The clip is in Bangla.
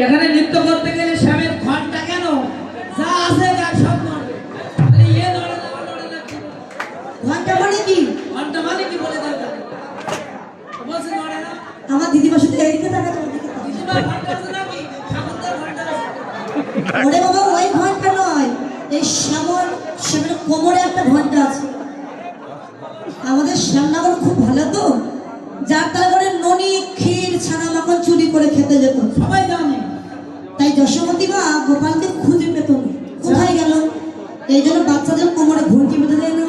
এখানে নৃত্য করতে গেলে শ্যামের ঘন্টা কেন যা আছে যা সব নড়বে। আরে ইয়ে নড়ে না, নড়ে না কি? ঘন্টা মানে কি? ঘন্টা মানে কি বলে দাও তাকে। বলছে নড়ে না। আমার দিদিমার সাথে এদিকে তাকা, তোমার দিকে তাকা। দিদিমার ঘন্টা আছে নাকি? ঠাকুরদার ঘন্টা আছে। ওরে বাবা, ওই ঘন্টা নয়, এই শ্যামের কোমরে একটা ঘন্টা আছে। আমাদের শ্যামনগর খুব ভালো তো, যার তারা করে ননি ক্ষীর ছানা মাখন চুরি করে খেতে যেত, সবাই জানে। তাই যশোমতী মা গোপালকে খুঁজে পেত না, কোথায় গেল। এই জন্য বাচ্চাদের কোমরে ঘুঁটি বেঁধে দেয় না,